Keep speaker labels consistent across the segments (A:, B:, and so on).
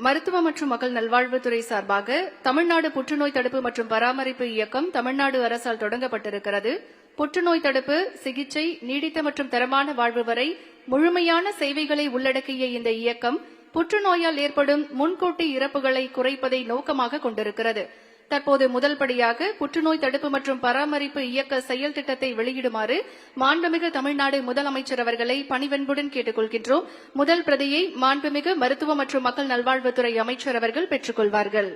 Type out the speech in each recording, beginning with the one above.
A: மருத்துவ மற்றும் மக்கள் நல்வாழ்வுத்துறை சார்பாக தமிழ்நாடு புற்றுநோய் தடுப்பு மற்றும் பராமரிப்பு இயக்கம் தமிழ்நாடு அரசால் தொடங்கப்பட்டிருக்கிறது. புற்றுநோய் தடுப்பு, சிகிச்சை, நீடித்த மற்றும் தரமான வாழ்வு வரை முழுமையான சேவைகளை உள்ளடக்கிய இந்த இயக்கம் புற்றுநோயால் ஏற்படும் முன்கூட்டி இறப்புகளை குறைப்பதை நோக்கமாக கொண்டிருக்கிறது. தற்போது முதல் படியாக புற்றுநோய் தடுப்பு மற்றும் பராமரிப்பு இயக்க செயல் திட்டத்தை வெளியிடுமாறு மாண்புமிகு தமிழ்நாடு முதலமைச்சர் அவர்களை பணிவன்புடன் கேட்டுக் கொள்கின்றோம். முதல் பிரதியை மாண்புமிகு மருத்துவ மற்றும் மக்கள் நல்வாழ்வுத்துறை அமைச்சர் அவர்கள் பெற்றுக் கொள்வார்கள்.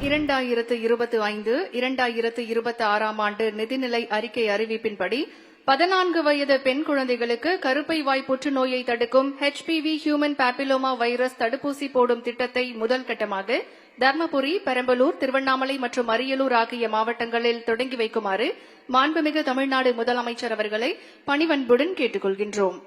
A: இரண்டாயிரத்து 25-2026 ஆண்டு நிதிநிலை அறிக்கை அறிவிப்பின்படி 14 வயது பெண் குழந்தைகளுக்கு கருப்பை வாய் புற்றுநோயை தடுக்கும் HPV ஹியூமன் பாப்பிலோமா வைரஸ் தடுப்பூசி போடும் திட்டத்தை முதல் கட்டமாக தர்மபுரி, பெரம்பலூர், திருவண்ணாமலை மற்றும் அரியலூர் ஆகிய மாவட்டங்களில் தொடங்கி வைக்குமாறு மாண்புமிகு தமிழ்நாடு முதலமைச்சர் அவர்களை பணிவன்புடன் கேட்டுக் கொள்கின்றோம்.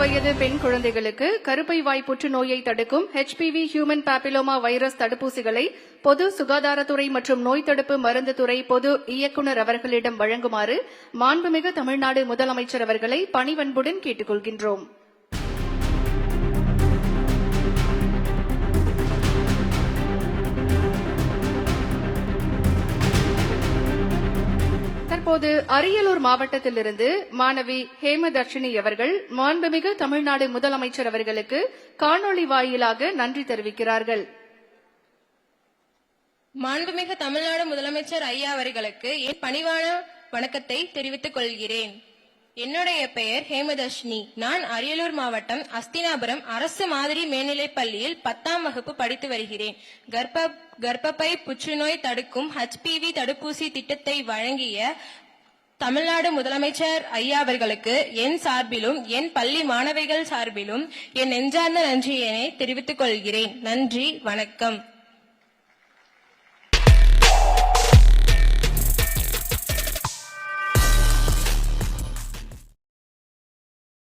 A: வயது பெண் குழந்தைகளுக்கு கருப்பை வாய் புற்றுநோயை தடுக்கும் HPV ஹியூமன் பாப்பிலோமா வைரஸ் தடுப்பூசிகளை பொது சுகாதாரத்துறை மற்றும் நோய் தடுப்பு மருந்து துறை பொது இயக்குநர் அவர்களிடம் வழங்குமாறு மாண்புமிகு தமிழ்நாடு முதலமைச்சர் அவர்களை பணிவன்புடன் கேட்டுக் கொள்கின்றோம். தற்போது அரியலூர் மாவட்டத்திலிருந்து மாணவி ஹேமதர்ஷினி அவர்கள் மாண்புமிகு தமிழ்நாடு முதலமைச்சர் அவர்களுக்கு காணொலி வாயிலாக நன்றி தெரிவிக்கிறார்கள்.
B: மாண்புமிகு தமிழ்நாடு முதலமைச்சர் ஐயா அவர்களுக்கு என் பணிவான வணக்கத்தை தெரிவித்துக் கொள்கிறேன். என்னுடைய பெயர் ஹேமதர்ஷினி. நான் அரியலூர் மாவட்டம் அஸ்தினாபுரம் அரசு மாதிரி மேல்நிலைப் பள்ளியில் 10ஆம் வகுப்பு படித்து வருகிறேன். கர்ப்பப்பை புற்றுநோய் தடுக்கும் HPV தடுப்பூசி திட்டத்தை வழங்கிய தமிழ்நாடு முதலமைச்சர் ஐயா அவர்களுக்கு என் சார்பிலும் என் பள்ளி மாணவிகள் சார்பிலும் என் நெஞ்சார்ந்த நன்றியினை தெரிவித்துக் கொள்கிறேன். நன்றி, வணக்கம்.